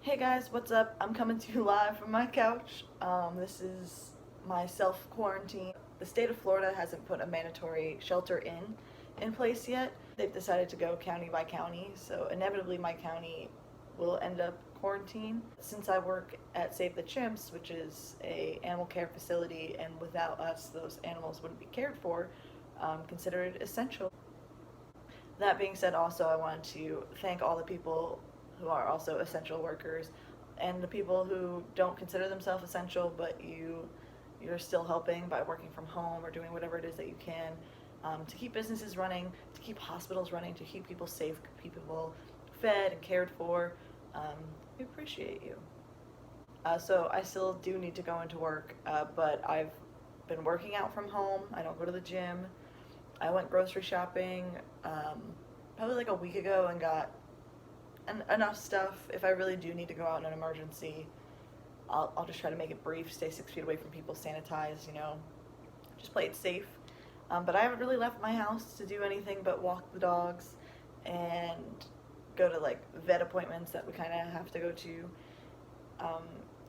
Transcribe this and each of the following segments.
Hey guys, what's up? I'm coming to you live from my couch. This is my self-quarantine. The state of Florida hasn't put a mandatory shelter in place yet. They've decided to go county by county, so inevitably my county will end up quarantined. Since I work at Save the Chimps, which is a animal care facility, and without us those animals wouldn't be cared for, considered essential. That being said, also I wanted to thank all the people who are also essential workers and the people who don't consider themselves essential, but you're still helping by working from home or doing whatever it is that you can to keep businesses running, to keep hospitals running, to keep people safe, keep people fed and cared for. We appreciate you. So I still do need to go into work, but I've been working out from home. I don't go to the gym. I went grocery shopping probably like a week ago and got enough stuff. If I really do need to go out in an emergency, I'll just try to make it brief, stay 6 feet away from people, sanitize, just play it safe. But I haven't really left my house to do anything but walk the dogs and go to like vet appointments that we kind of have to go to,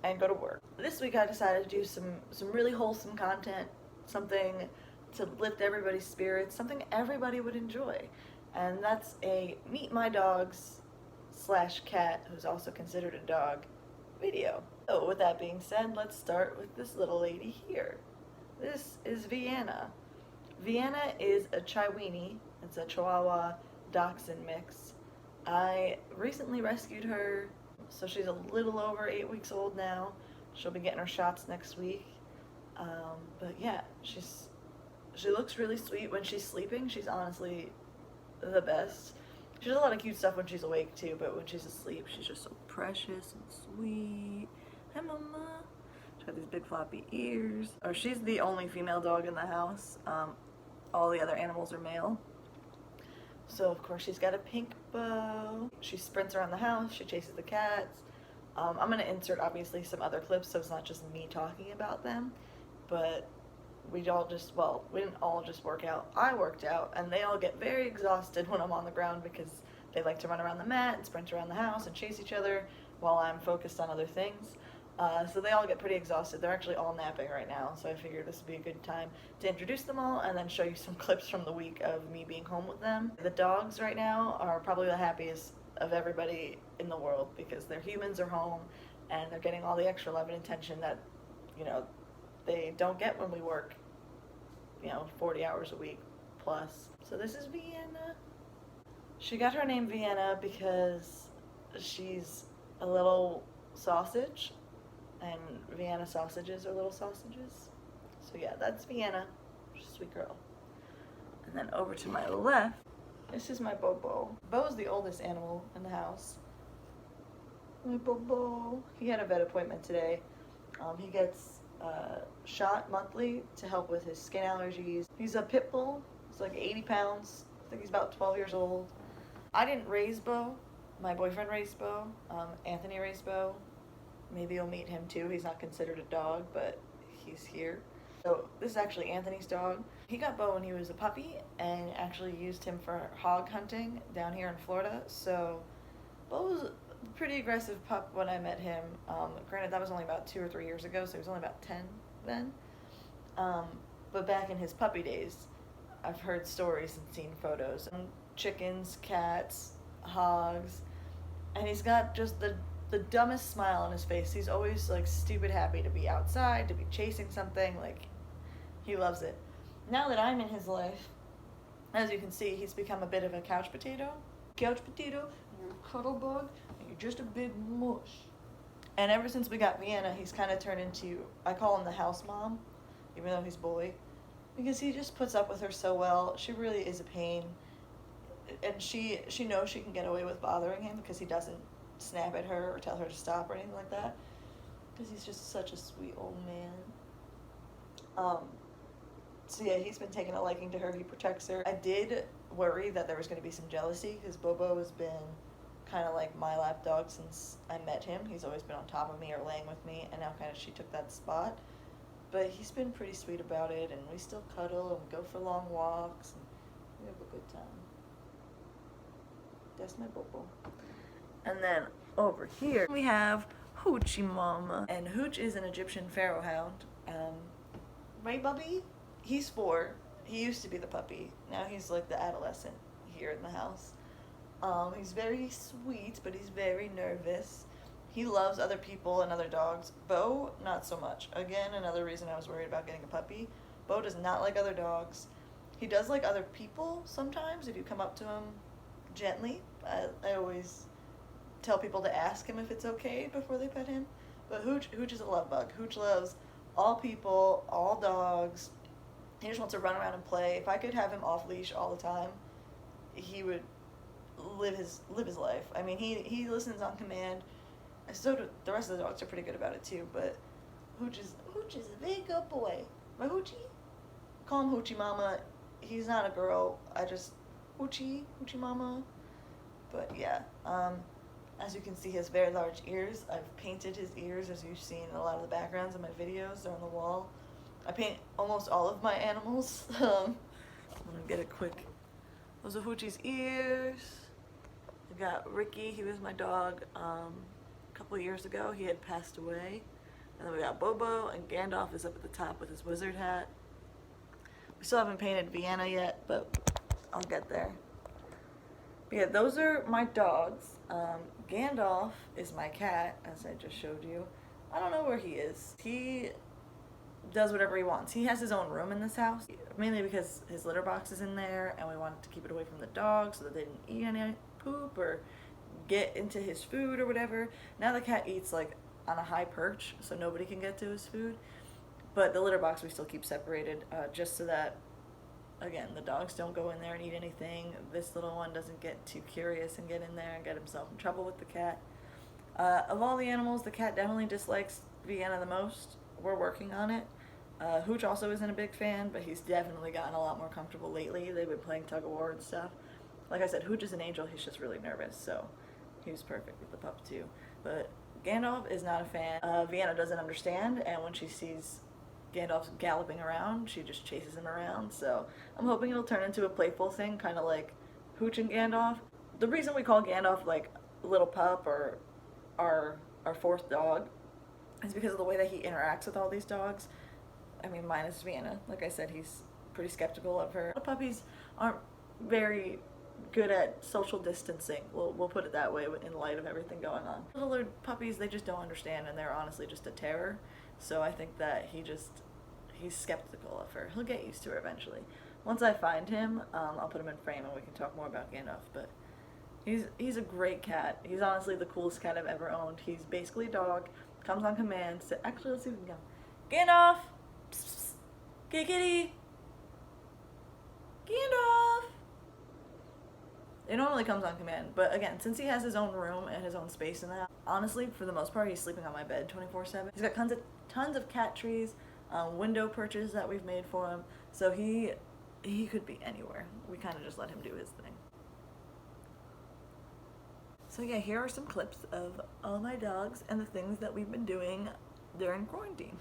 and go to work. This week I decided to do some really wholesome content, something to lift everybody's spirits, something everybody would enjoy. And that's a meet my dogs / cat, who's also considered a dog, video. So with that being said, let's start with this little lady here. This is Vienna. Vienna is a Chiweenie. It's a Chihuahua Dachshund mix. I recently rescued her, so she's a little over 8 weeks old now. She'll be getting her shots next week. But yeah, she looks really sweet when she's sleeping. She's honestly the best. She does a lot of cute stuff when she's awake too, but when she's asleep, she's just so precious and sweet. Hi, Mama. She's got these big floppy ears. Oh, she's the only female dog in the house. All the other animals are male. So of course she's got a pink bow. She sprints around the house. She chases the cats. I'm gonna insert obviously some other clips, so it's not just me talking about them, but we didn't all just work out. I worked out, and they all get very exhausted when I'm on the ground because they like to run around the mat and sprint around the house and chase each other while I'm focused on other things. So they all get pretty exhausted. They're actually all napping right now, so I figured this would be a good time to introduce them all and then show you some clips from the week of me being home with them. The dogs right now are probably the happiest of everybody in the world because their humans are home and they're getting all the extra love and attention that, they don't get when we work, 40 hours a week plus. So this is Vienna. She got her name Vienna because she's a little sausage, and Vienna sausages are little sausages. So yeah, that's Vienna. She's a sweet girl. And then over to my left, this is my Bobo. Bo's the oldest animal in the house. My Bobo. He had a vet appointment today. He gets shot monthly to help with his skin allergies. He's a pit bull. He's like 80 pounds. I think he's about 12 years old. I didn't raise Bo. My boyfriend raised Bo. Anthony raised Bo. Maybe you'll meet him too. He's not considered a dog, but he's here. So this is actually Anthony's dog. He got Bo when he was a puppy and actually used him for hog hunting down here in Florida. So Bo was a pretty aggressive pup when I met him. Granted, that was only about 2 or 3 years ago, so he was only about 10 then. But back in his puppy days, I've heard stories and seen photos. Chickens, cats, hogs, and he's got just the dumbest smile on his face. He's always like stupid happy to be outside, to be chasing something. Like, he loves it. Now that I'm in his life, as you can see, he's become a bit of a couch potato. Couch potato, you're a cuddle bug, and you're just a big mush. And ever since we got Vienna, he's kind of turned into, I call him the house mom, even though he's boy, because he just puts up with her so well. She really is a pain. And she knows she can get away with bothering him because he doesn't snap at her or tell her to stop or anything like that, because he's just such a sweet old man. So yeah, he's been taking a liking to her. He protects her. I did worry that there was going to be some jealousy because Bobo has been kind of like my lap dog since I met him. He's always been on top of me or laying with me, and now kind of she took that spot. But he's been pretty sweet about it, and we still cuddle and go for long walks, and we have a good time. That's my Bobo. And then over here we have Hoochie Mama. And Hooch is an Egyptian pharaoh hound. Right, Bubby? He's 4. He used to be the puppy. Now he's like the adolescent here in the house. He's very sweet, but he's very nervous. He loves other people and other dogs. Bo, not so much. Again, another reason I was worried about getting a puppy. Bo does not like other dogs. He does like other people sometimes if you come up to him gently. I always tell people to ask him if it's okay before they pet him. But Hooch is a love bug. Hooch loves all people, all dogs. He just wants to run around and play. If I could have him off leash all the time, he would live his life. I mean, he listens on command. So do the rest of the dogs are pretty good about it too. But Hooch is a very good boy. Right, Hoochie? Call him Hoochie Mama. He's not a girl. I just Hoochie Mama. But yeah, as you can see, he has very large ears. I've painted his ears, as you've seen in a lot of the backgrounds in my videos. They're on the wall. I paint almost all of my animals. I'm gonna get a quick. Those are Hoochie's ears. I got Ricky. He was my dog a couple of years ago. He had passed away. And then we got Bobo, and Gandalf is up at the top with his wizard hat. We still haven't painted Vienna yet, but I'll get there. But yeah, those are my dogs. Gandalf is my cat, as I just showed you. I don't know where he is. He does whatever he wants. He has his own room in this house, mainly because his litter box is in there, and we wanted to keep it away from the dogs so that they didn't eat any poop or get into his food or whatever. Now the cat eats like on a high perch, so nobody can get to his food. But the litter box we still keep separated, just so that, again, the dogs don't go in there and eat anything. This little one doesn't get too curious and get in there and get himself in trouble with the cat. Of all the animals, the cat definitely dislikes Vienna the most. We're working on it. Hooch also isn't a big fan, but he's definitely gotten a lot more comfortable lately. They've been playing tug of war and stuff. Like I said, Hooch is an angel. He's just really nervous, so he was perfect with the pup too. But Gandalf is not a fan. Vienna doesn't understand, and when she sees Gandalf's galloping around, she just chases him around. So I'm hoping it'll turn into a playful thing, kind of like Hooch and Gandalf. The reason we call Gandalf like little pup or our 4th dog is because of the way that he interacts with all these dogs. I mean, minus Vienna. Like I said, he's pretty skeptical of her. The puppies aren't very good at social distancing. We'll put it that way in light of everything going on. Little puppies, they just don't understand, and they're honestly just a terror. So I think that he's skeptical of her. He'll get used to her eventually. Once I find him, I'll put him in frame and we can talk more about Gandalf. But he's a great cat. He's honestly the coolest cat I've ever owned. He's basically a dog, comes on command. So actually, let's see if we can go. Gandalf! Psst, psst. Kitty kitty! Gandalf! It normally comes on command, but again, since he has his own room and his own space in the house, honestly, for the most part, he's sleeping on my bed 24/7. He's got tons of cat trees, window perches that we've made for him, so he could be anywhere. We kind of just let him do his thing. So yeah, here are some clips of all my dogs and the things that we've been doing during quarantine.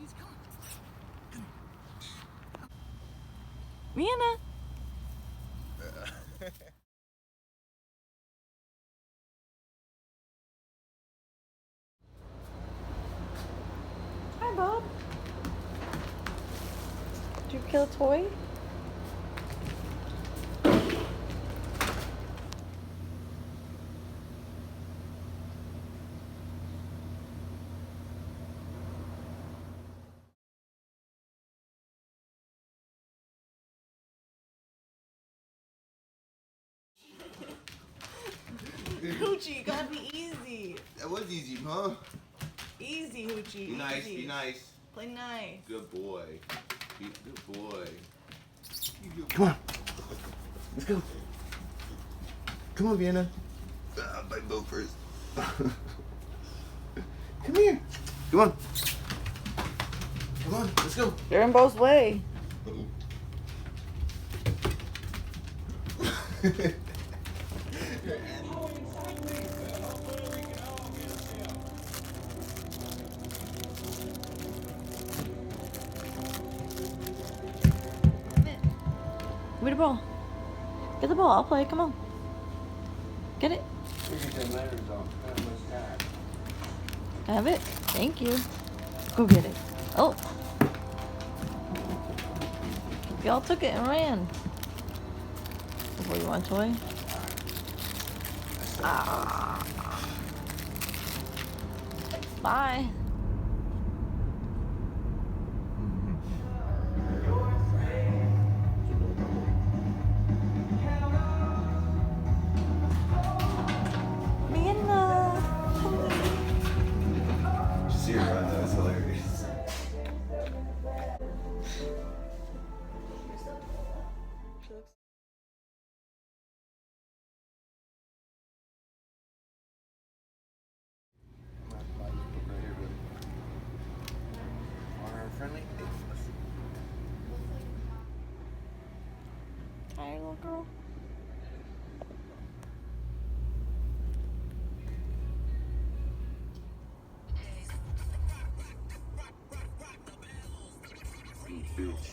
cheese. Come on. Vienna. Hi, Bob. Did you kill a toy? Hoochie, gotta be easy. That was easy, huh? Easy, Hoochie. Be nice, easy. be nice. Play nice. Good boy. Good boy. Come on. Let's go. Come on, Vienna. Bite Bo first. Come here. Come on. Come on, let's go. You're in Bo's way. Give me the ball. Get the ball. I'll play. Come on. Get it. Have it. Thank you. Go get it. Oh. Y'all took it and ran. Before you want a toy? Ah. Bye. See her run, that was hilarious. Friendly? Hi, little girl. Bitch.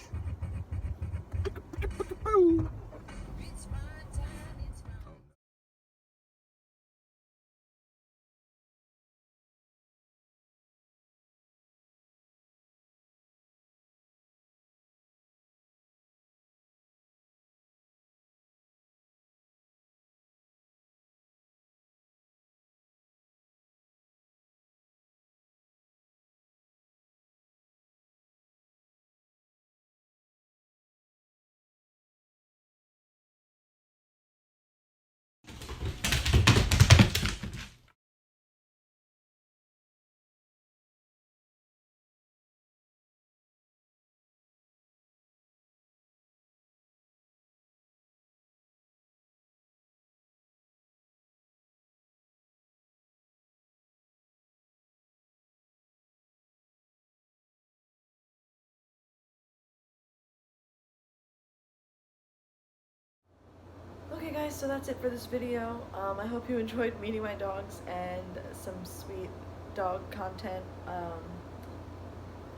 Okay guys, so that's it for this video. I hope you enjoyed meeting my dogs and some sweet dog content. I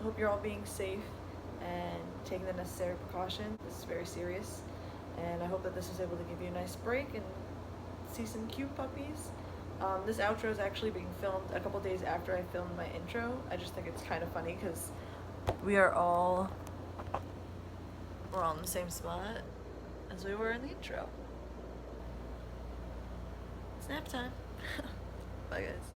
hope you're all being safe and taking the necessary precaution. This is very serious, and I hope that this is able to give you a nice break and see some cute puppies. This outro is actually being filmed a couple days after I filmed my intro. I just think it's kind of funny because we're all in the same spot as we were in the intro. Nap time. Bye guys.